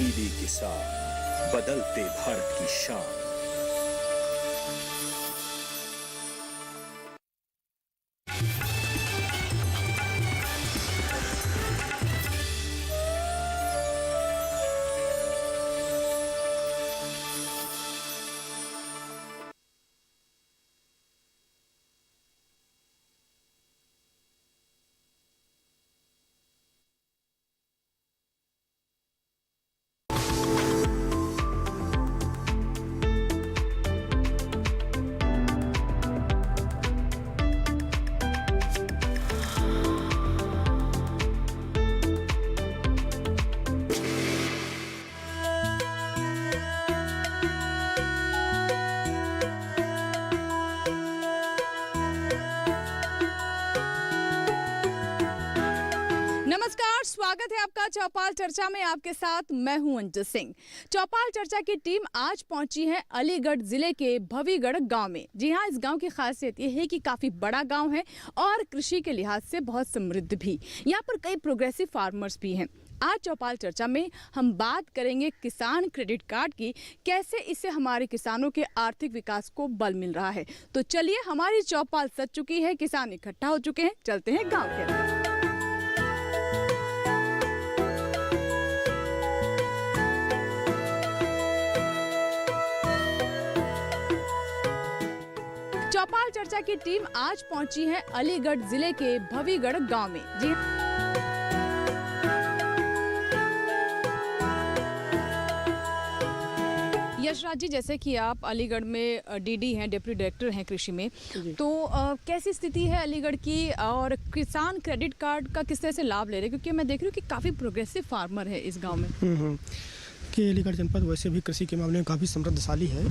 दीदी किसान, बदलते भारत की शान। नमस्कार, स्वागत है आपका चौपाल चर्चा में। आपके साथ मैं हूं अंजू सिंह। चौपाल चर्चा की टीम आज पहुंची है अलीगढ़ जिले के भवीगढ़ गांव में। जी हां, इस गांव की खासियत ये है कि काफी बड़ा गांव है और कृषि के लिहाज से बहुत समृद्ध भी। यहाँ पर कई प्रोग्रेसिव फार्मर्स भी हैं। आज चौपाल चर्चा में हम बात करेंगे किसान क्रेडिट कार्ड की, कैसे इससे हमारे किसानों के आर्थिक विकास को बल मिल रहा है। तो चलिए, हमारी चौपाल सज चुकी है, किसान इकट्ठा हो चुके हैं, चलते हैं गाँव के अंदर। चौपाल चर्चा की टीम आज पहुंची है अलीगढ़ जिले के भवीगढ़ गांव में। जी यशराज जी, जैसे कि आप अलीगढ़ में डीडी हैं, डिप्टी डायरेक्टर हैं कृषि में, तो कैसी स्थिति है अलीगढ़ की और किसान क्रेडिट कार्ड का किस तरह से लाभ ले रहे हैं? क्योंकि मैं देख रही हूँ कि काफ़ी प्रोग्रेसिव फार्मर है इस गांव में। कि अलीगढ़ जनपद वैसे भी कृषि के मामले में काफ़ी समृद्धशाली है।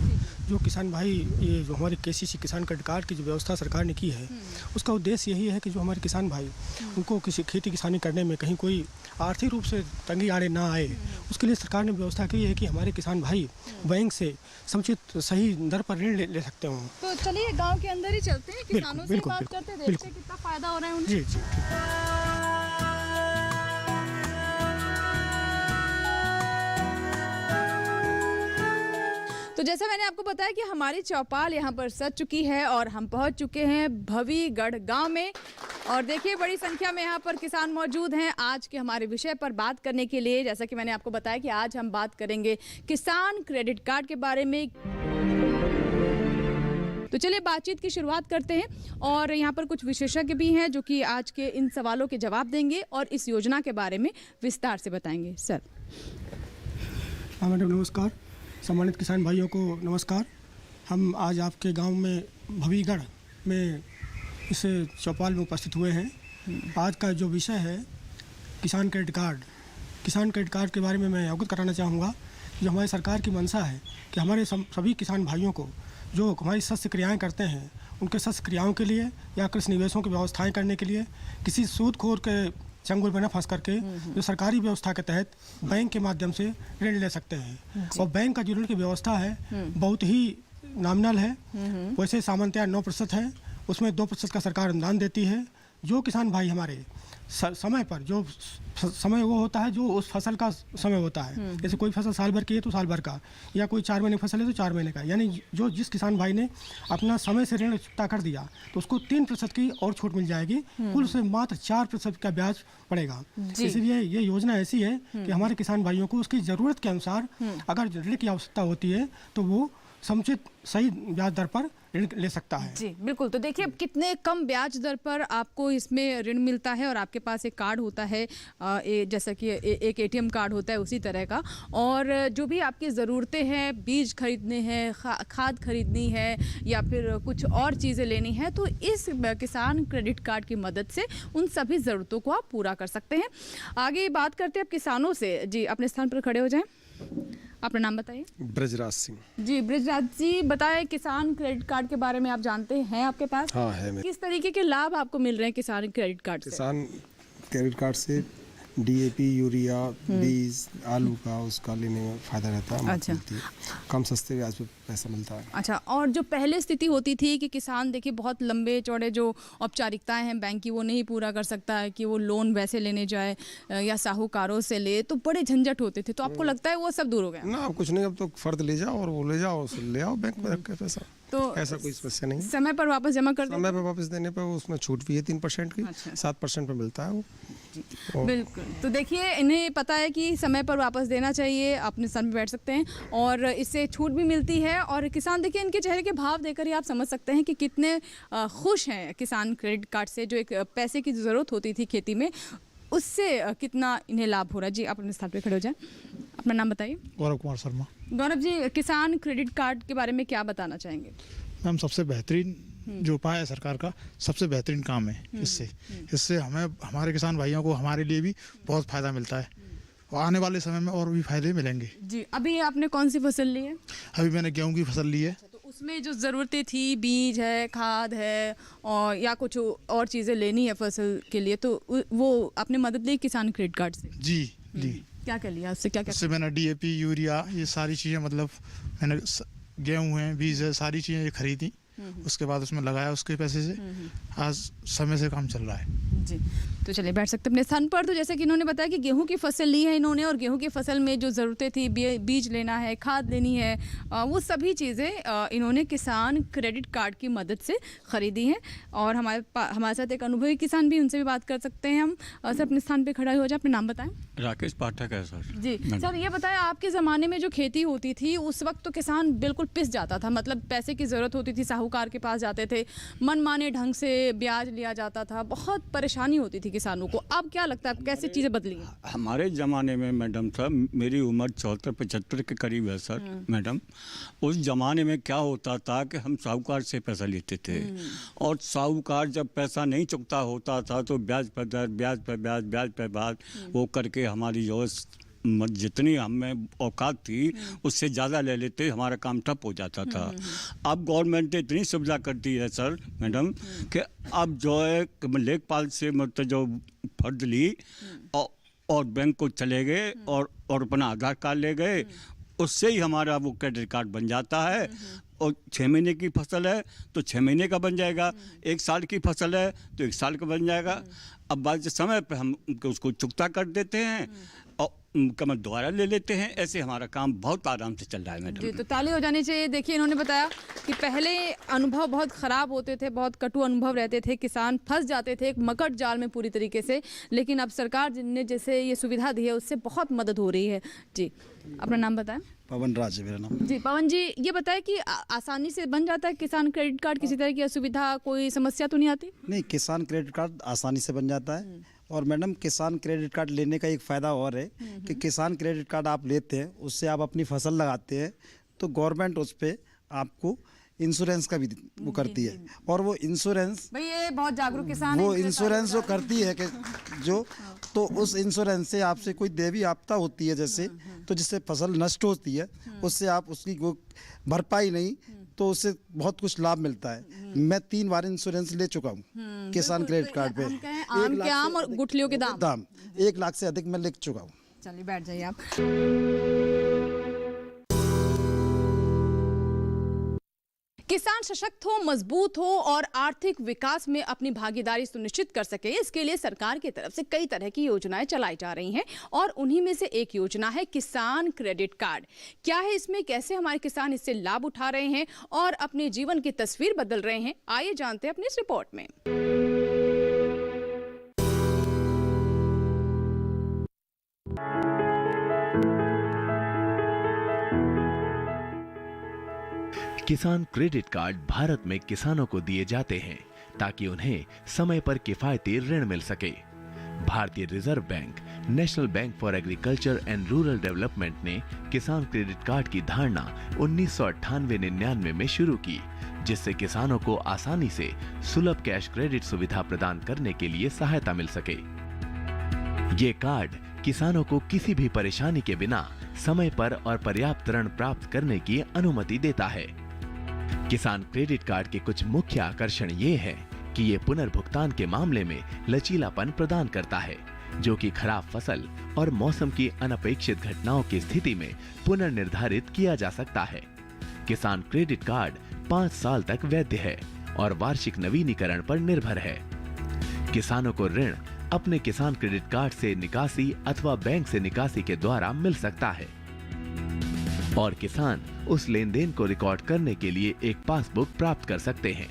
जो किसान भाई, ये जो हमारे केसीसी किसान क्रेडिट कार्ड की जो व्यवस्था सरकार ने की है, उसका उद्देश्य यही है कि जो हमारे किसान भाई, उनको किसी खेती किसानी करने में कहीं कोई आर्थिक रूप से तंगी आड़े ना आए, उसके लिए सरकार ने व्यवस्था की है कि हमारे किसान भाई बैंक से समुचित सही दर पर ऋण ले सकते हों। तो चलिए गाँव के अंदर ही चलते हैं, किसानों से बात करते हैं, देखते हैं कितना फायदा हो रहा है उन्हें। जी जी। तो जैसा मैंने आपको बताया कि हमारी चौपाल यहाँ पर सज चुकी है और हम पहुँच चुके हैं भवीगढ़ गांव में। और देखिए, बड़ी संख्या में यहाँ पर किसान मौजूद हैं आज के हमारे विषय पर बात करने के लिए। जैसा कि मैंने आपको बताया कि आज हम बात करेंगे किसान क्रेडिट कार्ड के बारे में। तो चलिए बातचीत की शुरुआत करते हैं और यहाँ पर कुछ विशेषज्ञ भी हैं जो कि आज के इन सवालों के जवाब देंगे और इस योजना के बारे में विस्तार से बताएंगे। सर। हाँ मैडम, नमस्कार। सम्मानित किसान भाइयों को नमस्कार। हम आज आपके गांव में भवीगढ़ में इस चौपाल में उपस्थित हुए हैं। आज का जो विषय है किसान क्रेडिट कार्ड। किसान क्रेडिट कार्ड के बारे में मैं अवगत कराना चाहूँगा। जो हमारी सरकार की मंशा है कि हमारे सभी किसान भाइयों को जो हमारी शस्य क्रियाएँ करते हैं, उनके शस्य क्रियाओं के लिए या कृषि निवेशों की व्यवस्थाएँ करने के लिए किसी सूदखोर के चंगुल में न फंस करके जो सरकारी व्यवस्था के तहत बैंक के माध्यम से ऋण ले सकते हैं। और बैंक का जो ऋण की व्यवस्था है बहुत ही नॉमिनल है। वैसे सामान्यतः 9% है, उसमें 2% का सरकार अनुदान देती है। जो किसान भाई हमारे समय पर, जो समय वो होता है जो उस फसल का समय होता है, जैसे कोई फसल साल भर की है तो साल भर का, या कोई 4 महीने फसल है तो 4 महीने का, यानी जो जिस किसान भाई ने अपना समय से ऋण चुकता कर दिया तो उसको 3% की और छूट मिल जाएगी। कुल से मात्र 4% का ब्याज पड़ेगा। इसलिए ये योजना ऐसी है कि हमारे किसान भाइयों को उसकी ज़रूरत के अनुसार अगर ऋण की आवश्यकता होती है तो वो समुचित सही ब्याज दर पर ऋण ले सकता है। जी बिल्कुल। तो देखिए, कितने कम ब्याज दर पर आपको इसमें ऋण मिलता है और आपके पास एक कार्ड होता है, जैसा कि एक एटीएम कार्ड होता है उसी तरह का, और जो भी आपकी ज़रूरतें हैं, बीज खरीदने हैं, खाद खरीदनी है या फिर कुछ और चीज़ें लेनी है, तो इस किसान क्रेडिट कार्ड की मदद से उन सभी ज़रूरतों को आप पूरा कर सकते हैं। आगे बात करते हैं अब किसानों से। जी, अपने स्थान पर खड़े हो जाएं। अपना नाम बताइए। ब्रजराज सिंह। जी ब्रजराज जी, बताएं, किसान क्रेडिट कार्ड के बारे में आप जानते हैं आपके पास? हाँ है। किस तरीके के लाभ आपको मिल रहे हैं किसान क्रेडिट कार्ड से? किसान क्रेडिट कार्ड से डीएपी, यूरिया, बीज, आलू का उसका लेने में फ़ायदा रहता है। अच्छा। मिलती है। कम सस्ते ब्याज पे पैसा मिलता है। अच्छा, और जो पहले स्थिति होती थी कि किसान देखिए बहुत लंबे चौड़े जो औपचारिकताएं हैं बैंक की वो नहीं पूरा कर सकता है, कि वो लोन वैसे लेने जाए या साहूकारों से ले, तो बड़े झंझट होते थे, तो आपको लगता है वो सब दूर हो गया? ना, अब कुछ नहीं, अब तो फर्द ले जाओ और वो ले जाओ, ले आओ बैंक में रख के पैसा। तो ऐसा कोई समस्या नहीं है। समय पर वापस जमा कर समय पर वापस देने पर उसमें छूट भी है 3% की। अच्छा। 7% पे मिलता है वो। बिल्कुल, तो देखिए इन्हें पता है कि समय पर वापस देना चाहिए, अपने स्थान पर बैठ सकते हैं और इससे छूट भी मिलती है। और किसान देखिए इनके चेहरे के भाव देखकर ही आप समझ सकते हैं कि कितने खुश हैं किसान क्रेडिट कार्ड से। जो एक पैसे की ज़रूरत होती थी खेती में, उससे कितना इन्हें लाभ हो रहा है। जी, आप अपने स्थान पर खड़े हो जाएं, अपना नाम बताइए। गौरव कुमार शर्मा। गौरव जी, किसान क्रेडिट कार्ड के बारे में क्या बताना चाहेंगे? मैम, सबसे बेहतरीन जो उपाय है सरकार का, सबसे बेहतरीन काम है। इससे हमें, हमारे किसान भाइयों को, हमारे लिए भी बहुत फ़ायदा मिलता है और आने वाले समय में और भी फ़ायदे मिलेंगे। जी, अभी आपने कौन सी फसल ली है? अभी मैंने गेहूं की फसल ली है। तो उसमें जो ज़रूरतें थी, बीज है, खाद है और या कुछ और चीज़ें लेनी है फसल के लिए, तो वो आपने मदद ली किसान क्रेडिट कार्ड से? जी ली। क्या कर लिया उससे? क्या क्या? उससे मैंने डीएपी, यूरिया, ये सारी चीज़ें, मतलब मैंने गेहूं है, बीज है, सारी चीज़ें खरीदी। उसके बाद उसमें लगाया उसके पैसे से। आज समय से काम चल रहा है। जी, तो चलिए बैठ सकते हैं अपने स्थान पर। तो जैसे कि इन्होंने बताया कि गेहूं की फसल ली है इन्होंने, और गेहूं की फसल में जो ज़रूरतें थी, बीज लेना है, खाद लेनी है, वो सभी चीज़ें इन्होंने किसान क्रेडिट कार्ड की मदद से ख़रीदी हैं। और हमारे साथ एक अनुभवी किसान भी, उनसे भी बात कर सकते हैं हम। सर, अपने स्थान पर खड़ा हो जाए, अपना नाम बताएं। राकेश पाठक है सर। जी सर, ये बताएं, आपके ज़माने में जो खेती होती थी उस वक्त तो किसान बिल्कुल पिस जाता था, मतलब पैसे की ज़रूरत होती थी, साहूकार के पास जाते थे, मनमाने ढंग से ब्याज लिया जाता था, बहुत परेशानी होती थी किसानों को। अब क्या लगता है कैसे चीज़ें बदली हैं? हमारे ज़माने में मैडम साहब, मेरी उम्र 74-75 के करीब है सर मैडम। उस ज़माने में क्या होता था कि हम साहूकार से पैसा लेते थे और साहूकार जब पैसा नहीं चुकता होता था तो ब्याज पर ब्याज, ब्याज पर ब्याज, ब्याज पर ब्याज वो करके हमारी जो जितनी हमें औकात थी उससे ज़्यादा ले लेते, हमारा काम ठप हो जाता था। अब गवर्नमेंट ने इतनी सुविधा कर दी है सर मैडम कि अब जो है लेखपाल से मतलब जो फर्ज ली और बैंक को चले गए और अपना आधार कार्ड ले गए, उससे ही हमारा वो क्रेडिट कार्ड बन जाता है। और 6 महीने की फसल है तो 6 महीने का बन जाएगा, 1 साल की फसल है तो 1 साल का बन जाएगा। अब बाद समय पे हम उसको चुकता कर देते हैं और कम दोबारा ले लेते हैं। ऐसे हमारा काम बहुत आराम से चल रहा है मैडम। जी, तो ताली हो जानी चाहिए। देखिए, इन्होंने बताया कि पहले अनुभव बहुत ख़राब होते थे, बहुत कटु अनुभव रहते थे, किसान फंस जाते थे एक मकड़ जाल में पूरी तरीके से, लेकिन अब सरकार ने जैसे ये सुविधा दी है उससे बहुत मदद हो रही है। जी, अपना नाम बताएं। पवन राज है मेरा नाम। जी पवन जी, ये बताएं कि आसानी से बन जाता है किसान क्रेडिट कार्ड, किसी तरह की असुविधा, कोई समस्या तो नहीं आती? नहीं, किसान क्रेडिट कार्ड आसानी से बन जाता है। और मैडम, किसान क्रेडिट कार्ड लेने का एक फ़ायदा और है कि किसान क्रेडिट कार्ड आप लेते हैं, उससे आप अपनी फसल लगाते हैं तो गवर्नमेंट उस पर आपको इंश्योरेंस का भी वो करती है। और वो इंश्योरेंस, भाई ये बहुत जागरूक किसान वो है, इंश्योरेंस जो करती है कि जो, तो उस इंश्योरेंस से आपसे कोई देवी आपदा होती है जैसे, तो जिससे फसल नष्ट होती है, उससे आप उसकी वो भरपाई नहीं, तो उससे बहुत कुछ लाभ मिलता है। मैं 3 बार इंश्योरेंस ले चुका हूँ किसान क्रेडिट कार्ड पे। आम के आम और गुठलियों के दाम 1 लाख से अधिक मैं ले चुका हूँ। चलिए बैठ जाइए आप। किसान सशक्त हो, मजबूत हो और आर्थिक विकास में अपनी भागीदारी सुनिश्चित कर सके, इसके लिए सरकार की तरफ से कई तरह की योजनाएं चलाई जा रही हैं और उन्हीं में से एक योजना है किसान क्रेडिट कार्ड। क्या है इसमें, कैसे हमारे किसान इससे लाभ उठा रहे हैं और अपने जीवन की तस्वीर बदल रहे हैं, आइए जानते हैं अपनी इस रिपोर्ट में। किसान क्रेडिट कार्ड भारत में किसानों को दिए जाते हैं ताकि उन्हें समय पर किफायती ऋण मिल सके। भारतीय reserve bank, national bank for agriculture and rural development ने किसान क्रेडिट कार्ड की धारणा 1998-99 में शुरू की, जिससे किसानों को आसानी से सुलभ कैश क्रेडिट सुविधा प्रदान करने के लिए सहायता मिल सके। ये कार्ड किसानों को किसी भी परेशानी के बिना समय पर और पर्याप्त ऋण प्राप्त करने की अनुमति देता है। किसान क्रेडिट कार्ड के कुछ मुख्य आकर्षण ये है कि ये पुनर्भुगतान के मामले में लचीलापन प्रदान करता है। जो कि खराब फसल और मौसम की अनपेक्षित घटनाओं की स्थिति में पुनर्निर्धारित किया जा सकता है। किसान क्रेडिट कार्ड 5 साल तक वैध है और वार्षिक नवीनीकरण पर निर्भर है। किसानों को ऋण अपने किसान क्रेडिट कार्ड से निकासी अथवा बैंक से निकासी के द्वारा मिल सकता है और किसान उस लेनदेन को रिकॉर्ड करने के लिए एक पासबुक प्राप्त कर सकते हैं।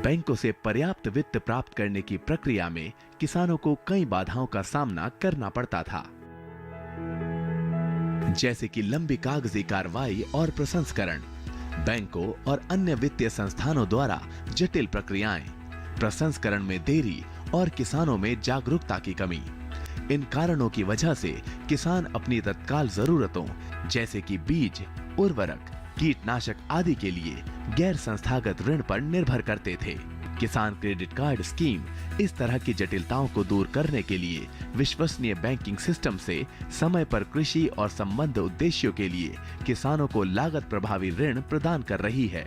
बैंकों से पर्याप्त वित्त प्राप्त करने की प्रक्रिया में किसानों को कई बाधाओं का सामना करना पड़ता था, जैसे कि लंबी कागजी कार्रवाई और प्रसंस्करण, बैंकों और अन्य वित्तीय संस्थानों द्वारा जटिल प्रक्रियाएं, प्रसंस्करण में देरी और किसानों में जागरूकता की कमी। इन कारणों की वजह से किसान अपनी तत्काल जरूरतों जैसे कि बीज, उर्वरक, कीटनाशक आदि के लिए गैर संस्थागत ऋण पर निर्भर करते थे। किसान क्रेडिट कार्ड स्कीम इस तरह की जटिलताओं को दूर करने के लिए विश्वसनीय बैंकिंग सिस्टम से समय पर कृषि और संबद्ध उद्देश्यों के लिए किसानों को लागत प्रभावी ऋण प्रदान कर रही है।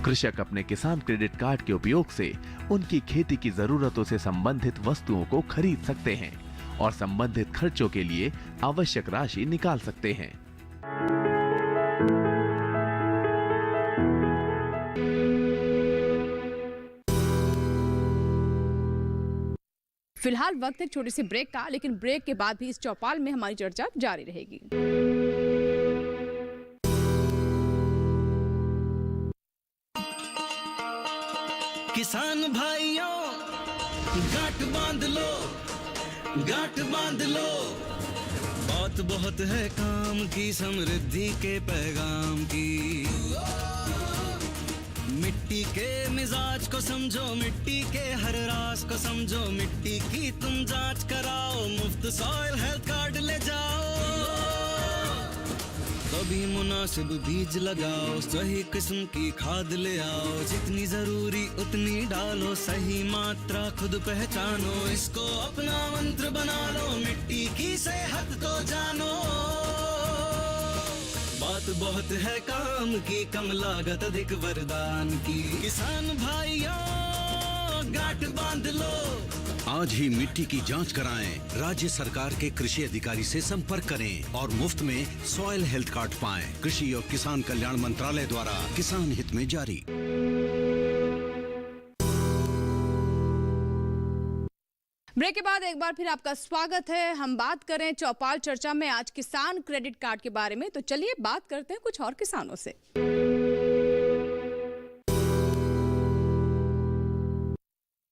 कृषक अपने किसान क्रेडिट कार्ड के उपयोग से उनकी खेती की जरूरतों से संबंधित वस्तुओं को खरीद सकते हैं और संबंधित खर्चों के लिए आवश्यक राशि निकाल सकते हैं। फिलहाल वक्त है छोटे से ब्रेक का, लेकिन ब्रेक के बाद भी इस चौपाल में हमारी चर्चा जारी रहेगी। किसान भाइयों गांठ बांध लो, गांठ बांध लो, बात बहुत है काम की, समृद्धि के पैगाम की। मिट्टी के मिजाज को समझो, मिट्टी के हर राज को समझो, मिट्टी की तुम जांच कराओ, मुफ्त सॉइल हेल्थ कार्ड ले जाओ। कभी मुनासिब बीज लगाओ, सही किस्म की खाद ले आओ, जितनी जरूरी उतनी डालो, सही मात्रा खुद पहचानो, इसको अपना मंत्र बना लो, मिट्टी की सेहत को जानो। बात बहुत है काम की, कम लागत अधिक वरदान की। किसान भाइयों गांठ बांध लो, आज ही मिट्टी की जांच कराएं, राज्य सरकार के कृषि अधिकारी से संपर्क करें और मुफ्त में सॉइल हेल्थ कार्ड पाएं। कृषि और किसान कल्याण मंत्रालय द्वारा किसान हित में जारी। ब्रेक के बाद एक बार फिर आपका स्वागत है। हम बात करें चौपाल चर्चा में आज किसान क्रेडिट कार्ड के बारे में, तो चलिए बात करते हैं कुछ और किसानों से।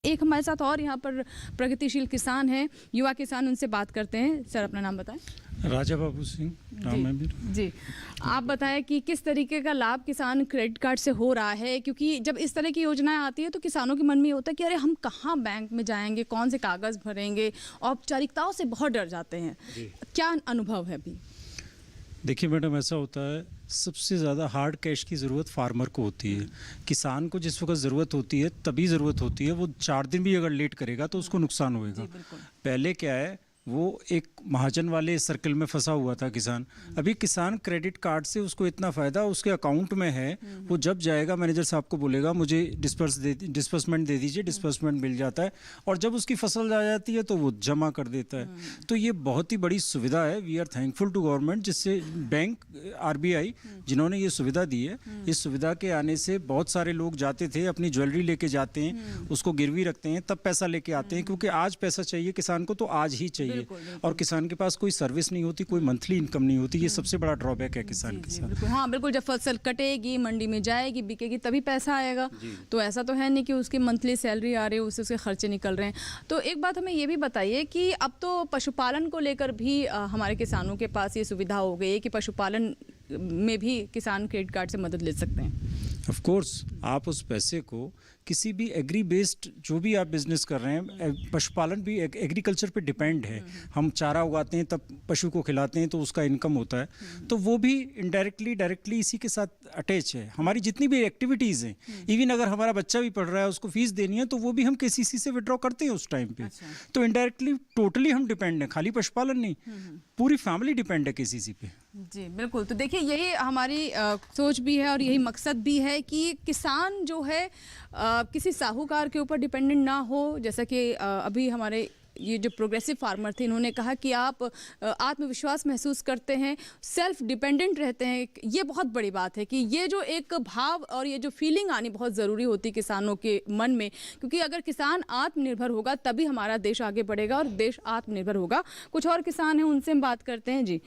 एक हमारे साथ और यहाँ पर प्रगतिशील किसान हैं, युवा किसान, उनसे बात करते हैं। सर अपना नाम बताएं। राजा बाबू सिंह नाम है मेरा। जी, आप बताएं कि किस तरीके का लाभ किसान क्रेडिट कार्ड से हो रहा है, क्योंकि जब इस तरह की योजनाएं आती है तो किसानों के मन में ये होता है कि अरे हम कहाँ बैंक में जाएंगे, कौन से कागज़ भरेंगे, औपचारिकताओं से बहुत डर जाते हैं। क्या अनुभव है अभी? देखिए मैडम, ऐसा होता है, सबसे ज़्यादा हार्ड कैश की ज़रूरत फार्मर को होती है। किसान को जिस वक्त ज़रूरत होती है तभी ज़रूरत होती है, वो 4 दिन भी अगर लेट करेगा तो उसको नुकसान होएगा। पहले क्या है, वो एक महाजन वाले सर्कल में फंसा हुआ था किसान। अभी किसान क्रेडिट कार्ड से उसको इतना फ़ायदा उसके अकाउंट में है, वो जब जाएगा मैनेजर साहब को बोलेगा मुझे डिस्बर्समेंट दे दीजिए, डिस्बर्समेंट मिल जाता है, और जब उसकी फसल आ जाती है तो वो जमा कर देता है। तो ये बहुत ही बड़ी सुविधा है। We are thankful to government, जिससे बैंक, RBI जिन्होंने ये सुविधा दी है। इस सुविधा के आने से बहुत सारे लोग जाते थे, अपनी ज्वेलरी लेके जाते हैं, उसको गिरवी रखते हैं, तब पैसा लेके आते हैं, क्योंकि आज पैसा चाहिए किसान को तो आज ही चाहिए। और किसान के पास कोई सर्विस नहीं होती, कोई मंथली इनकम नहीं होती। ये सबसे बड़ा ड्रॉबैक है किसान के साथ। हाँ बिल्कुल, जब फसल कटेगी, मंडी में जाएगी, बिकेगी, तभी पैसा आएगा। तो ऐसा तो है नहीं कि उसकी मंथली सैलरी आ रही है, उससे उसके खर्चे निकल रहे हैं। तो एक बात हमें ये भी बताइए कि अब तो पशुपालन को लेकर भी हमारे किसानों के पास ये सुविधा हो गई है कि पशुपालन में भी किसान क्रेडिट कार्ड से मदद ले सकते हैं। ऑफ कोर्स, आप उस पैसे को किसी भी एग्री बेस्ड जो भी आप बिजनेस कर रहे हैं, पशुपालन भी एग्रीकल्चर पे डिपेंड है। हम चारा उगाते हैं तब पशु को खिलाते हैं तो उसका इनकम होता है, तो वो भी इनडायरेक्टली डायरेक्टली इसी के साथ अटैच है। हमारी जितनी भी एक्टिविटीज़ हैं, इवन अगर हमारा बच्चा भी पढ़ रहा है, उसको फीस देनी है, तो वो भी हम KCC से विड्रॉ करते हैं उस टाइम पे। तो इनडायरेक्टली टोटली हम डिपेंड हैं, खाली पशुपालन नहीं, पूरी फैमिली डिपेंड है KCC पे। जी बिल्कुल। तो देखिए यही हमारी सोच भी है और यही मकसद भी है कि किसान जो है किसी साहूकार के ऊपर डिपेंडेंट ना हो। जैसा कि अभी हमारे ये जो प्रोग्रेसिव फार्मर थे इन्होंने कहा कि आप आत्मविश्वास महसूस करते हैं, सेल्फ डिपेंडेंट रहते हैं। ये बहुत बड़ी बात है कि ये जो एक भाव और ये जो फीलिंग आनी बहुत ज़रूरी होती है किसानों के मन में, क्योंकि अगर किसान आत्मनिर्भर होगा तभी हमारा देश आगे बढ़ेगा और देश आत्मनिर्भर होगा। कुछ और किसान हैं, उनसे हम बात करते हैं। जी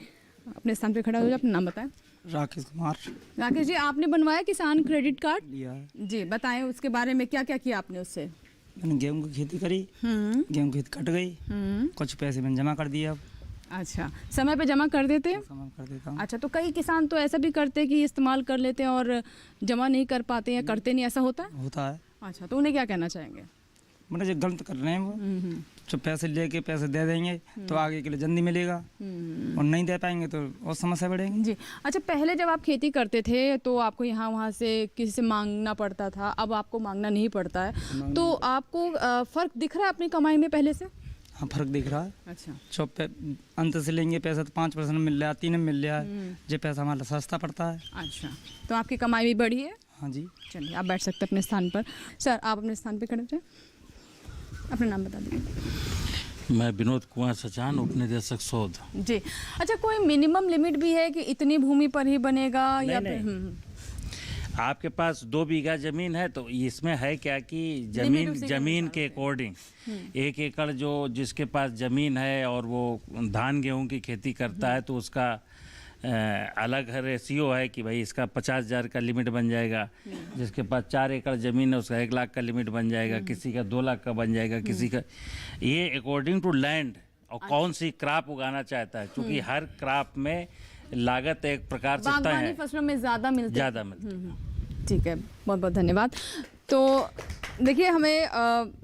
अपने स्थान पे खड़ा हो जाए, अपना नाम बताएं। राकेश कुमार। राकेश जी, आपने बनवाया किसान क्रेडिट कार्ड? लिया है। जी बताएं उसके बारे में, क्या क्या किया आपने उससे? मैंने गेहूं की खेती करी, गेहूं की खेती कट गई, कुछ पैसे मैंने जमा कर दिए। अब अच्छा, समय पे जमा कर देते हैं? समय कर देता हूँ। अच्छा, तो कई किसान तो ऐसा भी करते हैं कि इस्तेमाल कर लेते हैं और जमा नहीं कर पाते या करते नहीं, ऐसा होता है? होता है। अच्छा, तो उन्हें क्या कहना चाहेंगे? मतलब जो गलत कर रहे हैं वो, जो पैसे लेके पैसे दे देंगे तो आगे के लिए जल्दी मिलेगा, और नहीं दे पाएंगे तो और समस्या बढ़ेगी। जी अच्छा, पहले जब आप खेती करते थे तो आपको यहाँ वहाँ से किसी से मांगना पड़ता था, अब आपको मांगना नहीं पड़ता है, तो आपको फ़र्क दिख रहा है अपनी कमाई में पहले से? हाँ, फर्क दिख रहा है। अच्छा, जो अंत से लेंगे पैसा तो 5% मिल रहा है, 3 में मिल रहा है, जो पैसा हमारा सस्ता पड़ता है। अच्छा, तो आपकी कमाई भी बढ़ी है? हाँ जी। चलिए आप बैठ सकते हैं अपने स्थान पर। सर आप अपने स्थान पर खड़े हो जाए, अपना नाम बता दीजिए। मैं विनोद कुमार सचान, उपनिदेशक शोध। जी अच्छा, कोई मिनिमम लिमिट भी है कि इतनी भूमि पर ही बनेगा या फिर? आपके पास 2 बीघा जमीन है तो इसमें है क्या कि जमीन के अकॉर्डिंग 1 एकड़ जो जिसके पास जमीन है और वो धान गेहूं की खेती करता है तो उसका अलग रेशियो है कि भाई इसका 50,000 का लिमिट बन जाएगा, जिसके पास 4 एकड़ ज़मीन है उसका 1 लाख का लिमिट बन जाएगा, किसी का 2 लाख का बन जाएगा, किसी का, ये अकॉर्डिंग टू लैंड और कौन सी क्रॉप उगाना चाहता है, क्योंकि हर क्रॉप में लागत एक प्रकार से तय है। फसलों में ज़्यादा मिलती है। ठीक है, बहुत बहुत धन्यवाद। तो देखिए हमें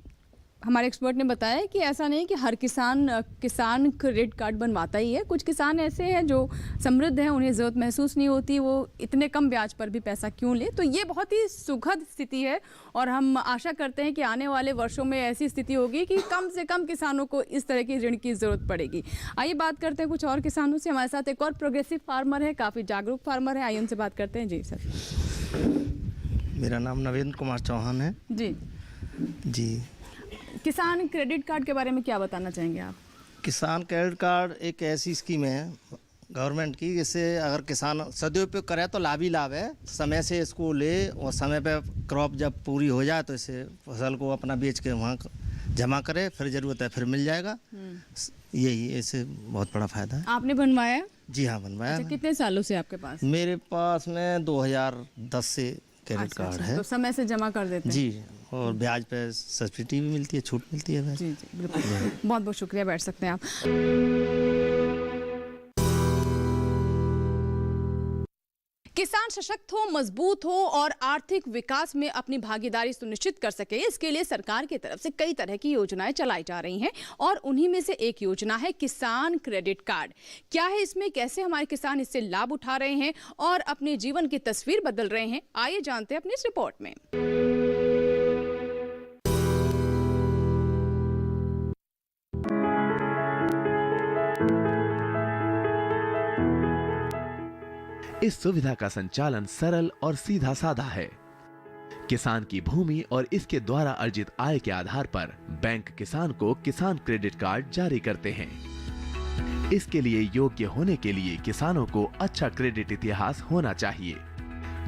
हमारे एक्सपर्ट ने बताया कि ऐसा नहीं कि हर किसान क्रेडिट कार्ड बनवाता ही है। कुछ किसान ऐसे हैं जो समृद्ध हैं, उन्हें ज़रूरत महसूस नहीं होती, वो इतने कम ब्याज पर भी पैसा क्यों ले। तो ये बहुत ही सुखद स्थिति है और हम आशा करते हैं कि आने वाले वर्षों में ऐसी स्थिति होगी कि कम से कम किसानों को इस तरह की ऋण की ज़रूरत पड़ेगी। आइए बात करते हैं कुछ और किसानों से। हमारे साथ एक और प्रोग्रेसिव फार्मर है, काफ़ी जागरूक फार्मर है, आइए उनसे बात करते हैं। जी सर। मेरा नाम नवेंद्र कुमार चौहान है। जी। किसान क्रेडिट कार्ड के बारे में क्या बताना चाहेंगे आप? किसान क्रेडिट कार्ड एक ऐसी स्कीम है गवर्नमेंट की, जिससे अगर किसान सदुपयोग करे तो लाभ ही लाभ है। समय से इसको ले और समय पे क्रॉप जब पूरी हो जाए तो इसे फसल को अपना बेच के वहाँ जमा करे, फिर ज़रूरत है फिर मिल जाएगा। यही इससे बहुत बड़ा फ़ायदा है। आपने बनवाया? जी हाँ, बनवाया। अच्छा, कितने सालों से आपके पास? मेरे पास में 2010 से क्रेडिट कार्ड है। तो समय से जमा कर देते हैं? जी, और ब्याज पे सब्सिडी भी मिलती है, छूट मिलती है। जी जी बिल्कुल। बहुत बहुत शुक्रिया, बैठ सकते हैं आप। किसान सशक्त हो, मजबूत हो और आर्थिक विकास में अपनी भागीदारी सुनिश्चित कर सके, इसके लिए सरकार की तरफ से कई तरह की योजनाएं चलाई जा रही हैं और उन्हीं में से एक योजना है किसान क्रेडिट कार्ड। क्या है इसमें, कैसे हमारे किसान इससे लाभ उठा रहे हैं और अपने जीवन की तस्वीर बदल रहे हैं, आइए जानते हैं अपनी इस रिपोर्ट में। इस सुविधा का संचालन सरल और सीधा साधा है। किसान की भूमि और इसके द्वारा अर्जित आय के आधार पर बैंक किसान को किसान क्रेडिट कार्ड जारी करते हैं। इसके लिए योग्य होने के लिए किसानों को अच्छा क्रेडिट इतिहास होना चाहिए।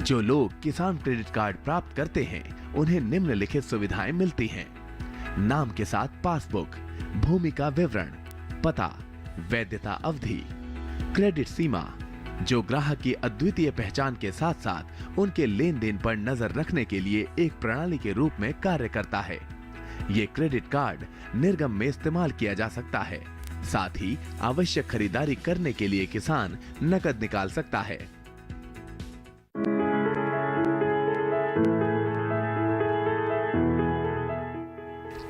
जो लोग किसान क्रेडिट कार्ड प्राप्त करते हैं उन्हें निम्नलिखित सुविधाएं मिलती हैं: नाम के साथ पासबुक, भूमि का विवरण, पता, वैधता अवधि, क्रेडिट सीमा जो ग्राहक की अद्वितीय पहचान के साथ साथ उनके लेन देन पर नजर रखने के लिए एक प्रणाली के रूप में कार्य करता है। ये क्रेडिट कार्ड निर्गम में इस्तेमाल किया जा सकता है। साथ ही आवश्यक खरीदारी करने के लिए किसान नकद निकाल सकता है।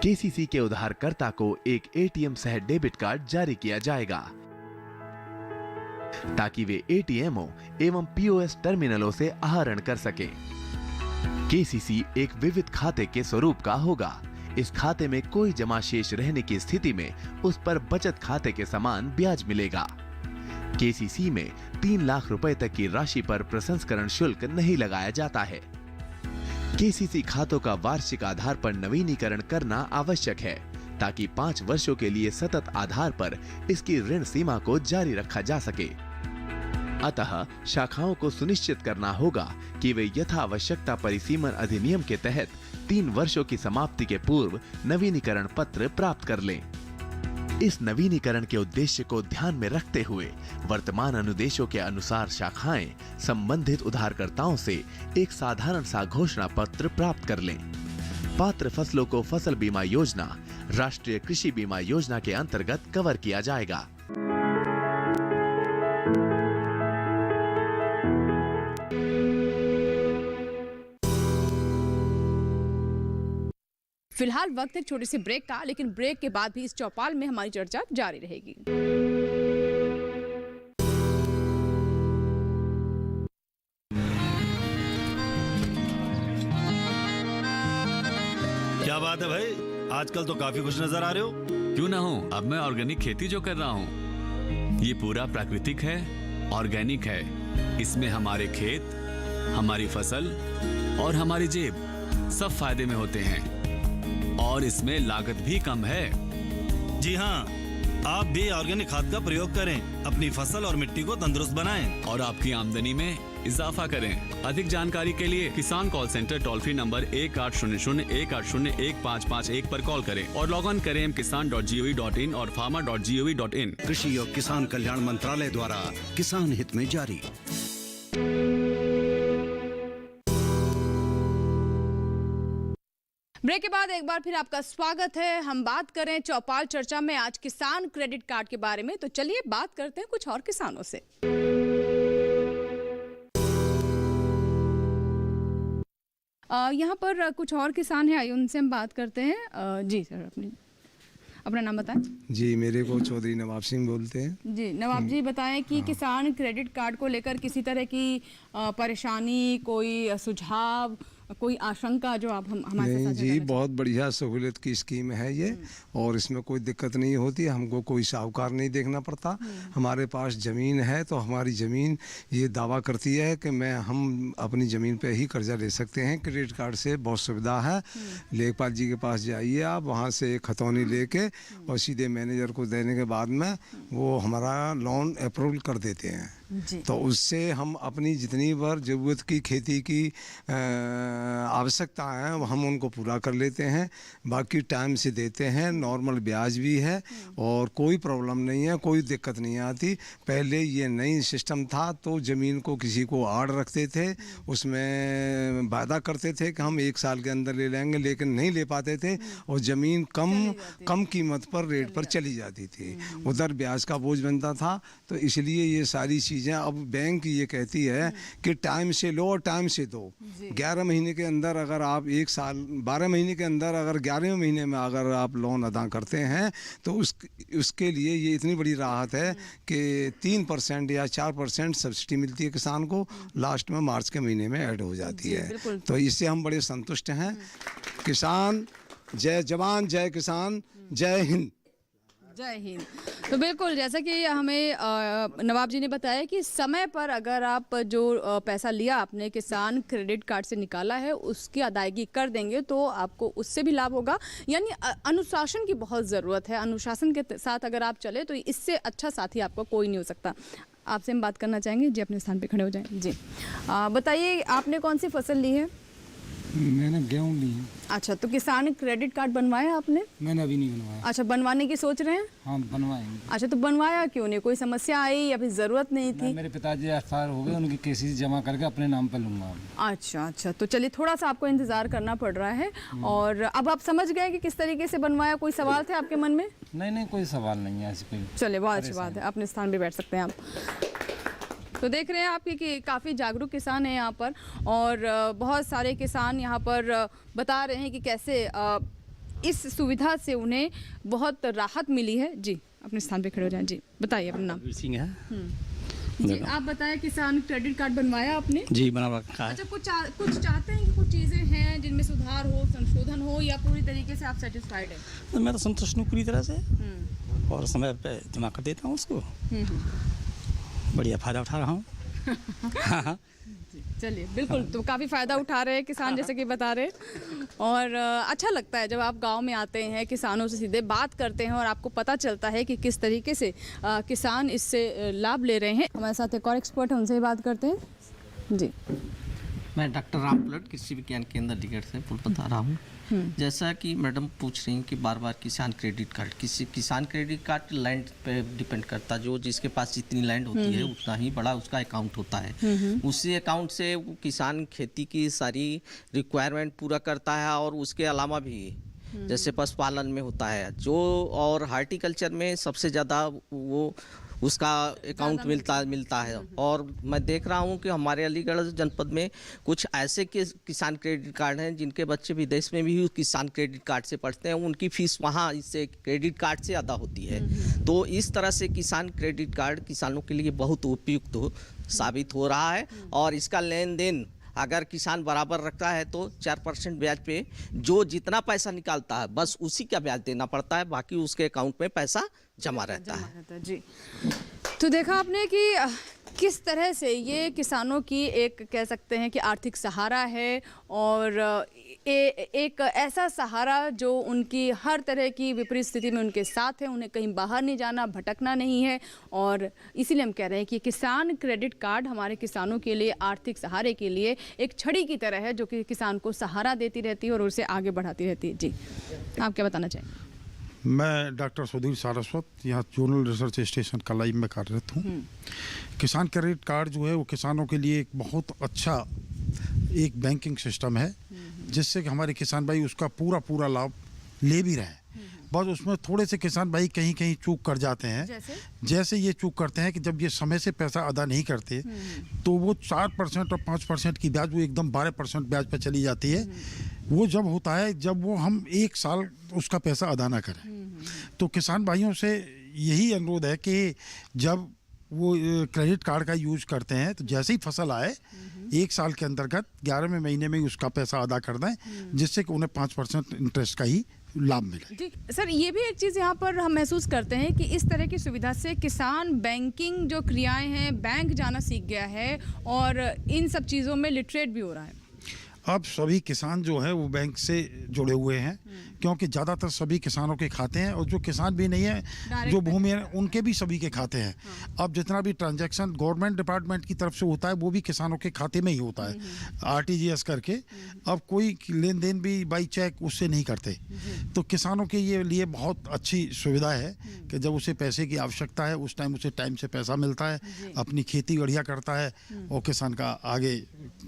केसीसी के उधारकर्ता को एक एटीएम सह डेबिट कार्ड जारी किया जाएगा ताकि वे एटीएमओ एवं पीओएस टर्मिनलों से आहरण कर सकें। केसीसी एक विविध खाते के स्वरूप का होगा। इस खाते में कोई जमा शेष रहने की स्थिति में उस पर बचत खाते के समान ब्याज मिलेगा। केसीसी में 3 लाख रुपए तक की राशि पर प्रसंस्करण शुल्क नहीं लगाया जाता है। केसीसी खातों का वार्षिक आधार पर नवीनीकरण करना आवश्यक है ताकि 5 वर्षों के लिए सतत आधार पर इसकी ऋण सीमा को जारी रखा जा सके। अतः शाखाओं को सुनिश्चित करना होगा कि वे यथा आवश्यकता परिसीमन अधिनियम के तहत 3 वर्षों की समाप्ति के पूर्व नवीनीकरण पत्र प्राप्त कर लें। इस नवीनीकरण के उद्देश्य को ध्यान में रखते हुए वर्तमान अनुदेशों के अनुसार शाखाएं संबंधित उधारकर्ताओं से एक साधारण सा घोषणा पत्र प्राप्त कर लें। पात्र फसलों को फसल बीमा योजना, राष्ट्रीय कृषि बीमा योजना के अंतर्गत कवर किया जाएगा। फिलहाल वक्त है छोटी सी ब्रेक का, लेकिन ब्रेक के बाद भी इस चौपाल में हमारी चर्चा जारी रहेगी। क्या बात है भाई, आजकल तो काफी खुश नजर आ रहे हो। क्यों ना हो, अब मैं ऑर्गेनिक खेती जो कर रहा हूँ ये पूरा प्राकृतिक है, ऑर्गेनिक है। इसमें हमारे खेत, हमारी फसल और हमारी जेब सब फायदे में होते हैं और इसमें लागत भी कम है। जी हाँ, आप भी ऑर्गेनिक खाद का प्रयोग करें, अपनी फसल और मिट्टी को तंदुरुस्त बनाएं और आपकी आमदनी में इजाफा करें। अधिक जानकारी के लिए किसान call centre toll free number 1800-180-1551 पर कॉल करें और लॉग ऑन करें kisan.gov.in और farmer.gov.in। कृषि और किसान कल्याण मंत्रालय द्वारा किसान हित में जारी। ब्रेक के बाद एक बार फिर आपका स्वागत है। हम बात करें चौपाल चर्चा में आज किसान क्रेडिट कार्ड के बारे में, तो चलिए बात करते हैं कुछ और किसानों से। यहाँ पर कुछ और किसान हैं, आइए उनसे हम बात करते हैं। जी सर, अपना नाम बताएं। जी, मेरे को चौधरी नवाब सिंह बोलते हैं। जी नवाब जी, बताएं कि किसान क्रेडिट कार्ड को लेकर किसी तरह की परेशानी, कोई सुझाव, कोई आशंका जो आप हमारे साथ जी, बहुत बढ़िया सहूलियत की स्कीम है ये और इसमें कोई दिक्कत नहीं होती। हमको कोई साहूकार नहीं देखना पड़ता। हमारे पास ज़मीन है तो हमारी ज़मीन ये दावा करती है कि हम अपनी ज़मीन पे ही कर्जा ले सकते हैं। क्रेडिट कार्ड से बहुत सुविधा है। लेखपाल जी के पास जाइए आप, वहाँ से खतौनी लेके और सीधे मैनेजर को देने के बाद में वो हमारा लोन अप्रूवल कर देते हैं। तो उससे हम अपनी जितनी बार ज़रूरत की खेती की आवश्यकता है हम उनको पूरा कर लेते हैं। बाकी टाइम से देते हैं, नॉर्मल ब्याज भी है और कोई प्रॉब्लम नहीं है, कोई दिक्कत नहीं आती। पहले ये नई सिस्टम था तो ज़मीन को किसी को आड़ रखते थे, उसमें वादा करते थे कि हम 1 साल के अंदर ले लेंगे, लेकिन नहीं ले पाते थे और ज़मीन कम कीमत पर रेट पर चली जाती थी। उधर ब्याज का बोझ बनता था। तो इसलिए ये सारी चीज़ें अब बैंक ये कहती है कि टाइम से लो और टाइम से दो। 11 महीने के अंदर अगर आप 1 साल 12 महीने के अंदर अगर 11वें महीने में अगर आप लोन अदा करते हैं तो उसके लिए ये इतनी बड़ी राहत है कि 3% या 4% सब्सिडी मिलती है किसान को, लास्ट में मार्च के महीने में ऐड हो जाती है। तो इससे हम बड़े संतुष्ट हैं। किसान जय जवान, जय किसान, जय हिंद। जय हिंद। तो बिल्कुल जैसा कि हमें नवाब जी ने बताया कि समय पर अगर आप जो पैसा लिया आपने किसान क्रेडिट कार्ड से निकाला है उसकी अदायगी कर देंगे तो आपको उससे भी लाभ होगा। यानी अनुशासन की बहुत ज़रूरत है। अनुशासन के साथ अगर आप चले तो इससे अच्छा साथी आपका कोई नहीं हो सकता। आपसे हम बात करना चाहेंगे जी, अपने स्थान पर खड़े हो जाएं। जी बताइए, आपने कौन सी फसल ली है? मैंने गेहूँ ली है। अच्छा, तो किसान क्रेडिट कार्ड बनवाया आपने? मैंने अभी नहीं बनवाया। अच्छा, बनवाने की सोच रहे हैं? हाँ, बनवाएंगे। अच्छा, तो बनवाया क्यों नहीं? कोई समस्या आई या फिर ज़रूरत नहीं थी? मेरे पिताजी एक्सपायर हो गए, उनकी केसीसी जमा करके अपने नाम पर लूँगा। अच्छा, तो चलिए थोड़ा सा आपको इंतज़ार करना पड़ रहा है। और अब आप समझ गए कि किस तरीके से बनवाया? कोई सवाल थे आपके मन में? नहीं, कोई सवाल नहीं है ऐसी कोई। चलिए, बहुत अच्छी बात है। अपने स्थान पर बैठ सकते हैं आप। तो देख रहे हैं आप कि काफ़ी जागरूक किसान हैं यहाँ पर और बहुत सारे किसान यहाँ पर बता रहे हैं कि कैसे इस सुविधा से उन्हें बहुत राहत मिली है। जी, अपने स्थान पे खड़े हो जाएं। जी बताइए अपना नाम। सिंह है। जी, आप बताएं, किसान क्रेडिट कार्ड बनवाया आपने? जी, बना रखा है। अच्छा, कुछ चाहते हैं कि कुछ चीज़ें हैं जिनमें सुधार हो, संशोधन हो, या पूरी तरीके से आप सेटिस्फाइड हैं? तो मैं तो संतुष्ट हूँ पूरी तरह से और समय पे जमा कर देता हूँ उसको। बढ़िया फ़ायदा उठा रहा हूँ। हाँ, चलिए, बिल्कुल, तो काफ़ी फ़ायदा उठा रहे हैं किसान, जैसे कि बता रहे। और अच्छा लगता है जब आप गांव में आते हैं, किसानों से सीधे बात करते हैं और आपको पता चलता है कि किस तरीके से किसान इससे लाभ ले रहे हैं। हमारे साथ एक और एक्सपर्ट है, उनसे ही बात करते हैं। जी, मैं डॉक्टर राम पुलट कृषि विज्ञान केंद्र अलीगढ़ से बता रहा हूँ। जैसा कि मैडम पूछ रही हैं कि बार बार किसान क्रेडिट कार्ड, किसान क्रेडिट कार्ड लैंड पे डिपेंड करता, जो जिसके पास जितनी लैंड होती है उतना ही बड़ा उसका अकाउंट होता है। उसी अकाउंट से वो किसान खेती की सारी रिक्वायरमेंट पूरा करता है और उसके अलावा भी जैसे पशुपालन में होता है जो, और हार्टिकल्चर में सबसे ज़्यादा वो उसका अकाउंट मिलता है। और मैं देख रहा हूँ कि हमारे अलीगढ़ जनपद में कुछ ऐसे किसान क्रेडिट कार्ड हैं जिनके बच्चे विदेश में भी किसान क्रेडिट कार्ड से पढ़ते हैं, उनकी फीस वहाँ इससे क्रेडिट कार्ड से अदा होती है। तो इस तरह से किसान क्रेडिट कार्ड किसानों के लिए बहुत उपयुक्त साबित हो रहा है। और इसका लेन देन अगर किसान बराबर रखता है तो 4% ब्याज पे जो जितना पैसा निकालता है बस उसी का ब्याज देना पड़ता है, बाकी उसके अकाउंट में पैसा जमा रहता है। जी, तो देखा आपने कि किस तरह से ये किसानों की एक कह सकते हैं कि आर्थिक सहारा है, और एक ऐसा सहारा जो उनकी हर तरह की विपरीत स्थिति में उनके साथ है, उन्हें कहीं बाहर नहीं जाना, भटकना नहीं है। और इसीलिए हम कह रहे हैं कि किसान क्रेडिट कार्ड हमारे किसानों के लिए, आर्थिक सहारे के लिए एक छड़ी की तरह है जो कि किसान को सहारा देती रहती है और उसे आगे बढ़ाती रहती है। जी, आप क्या बताना चाहेंगे? मैं डॉक्टर सुधीर सारस्वत, यहाँ जोनल रिसर्च स्टेशन कलाई में कार्यरत हूँ। किसान क्रेडिट कार्ड जो है वो किसानों के लिए एक बहुत अच्छा एक बैंकिंग सिस्टम है, जिससे कि हमारे किसान भाई उसका पूरा लाभ ले भी रहे हैं। बस उसमें थोड़े से किसान भाई कहीं चूक कर जाते हैं। जैसे ये चूक करते हैं कि जब ये समय से पैसा अदा नहीं करते तो वो 4% और 5% की ब्याज वो एकदम 12% ब्याज पर चली जाती है। वो जब होता है जब वो हम 1 साल उसका पैसा अदा ना करें। तो किसान भाइयों से यही अनुरोध है कि जब वो क्रेडिट कार्ड का यूज करते हैं तो जैसे ही फसल आए 1 साल के अंतर्गत 11वें महीने में ही उसका पैसा अदा कर दें, जिससे कि उन्हें 5% इंटरेस्ट का ही लाभ मिले। जी सर, ये भी एक चीज़ यहाँ पर हम महसूस करते हैं कि इस तरह की सुविधा से किसान बैंकिंग जो क्रियाएं हैं, बैंक जाना सीख गया है और इन सब चीज़ों में लिटरेट भी हो रहा है। अब सभी किसान जो है वो बैंक से जुड़े हुए हैं, क्योंकि ज़्यादातर सभी किसानों के खाते हैं, और जो किसान भी नहीं है जो भूमि है उनके भी सभी के खाते हैं। अब जितना भी ट्रांजैक्शन गवर्नमेंट डिपार्टमेंट की तरफ से होता है वो भी किसानों के खाते में ही होता है, RTGS करके। अब कोई लेन देन भी बाई चेक उससे नहीं करते। तो किसानों के ये लिए बहुत अच्छी सुविधा है कि जब उसे पैसे की आवश्यकता है उस टाइम उसे टाइम से पैसा मिलता है, अपनी खेती बढ़िया करता है और किसान का आगे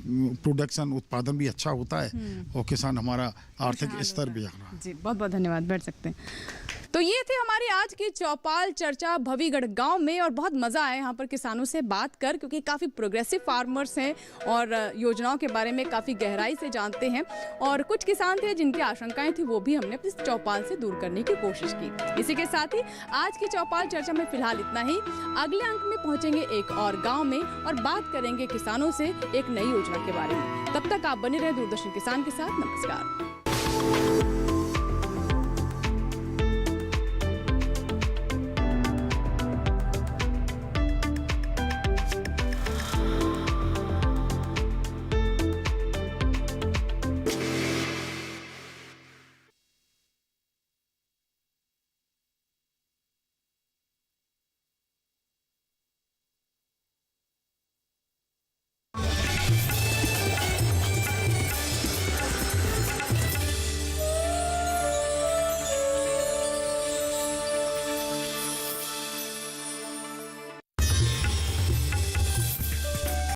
प्रोडक्शन उत्पादन भी अच्छा होता है और किसान हमारा आर्थिक स्तर भी बढ़ा। जी, बहुत बहुत धन्यवाद, बैठ सकते हैं। तो ये थी हमारी आज की चौपाल चर्चा भवीगढ़ गांव में, और बहुत मज़ा आया यहाँ पर किसानों से बात कर, क्योंकि काफ़ी प्रोग्रेसिव फार्मर्स हैं और योजनाओं के बारे में काफ़ी गहराई से जानते हैं। और कुछ किसान थे जिनकी आशंकाएं थी, वो भी हमने इस चौपाल से दूर करने की कोशिश की। इसी के साथ ही आज की चौपाल चर्चा में फिलहाल इतना ही। अगले अंक में पहुँचेंगे एक और गाँव में और बात करेंगे किसानों से एक नई योजना के बारे में। तब तक आप बने रहे दूरदर्शन किसान के साथ। नमस्कार।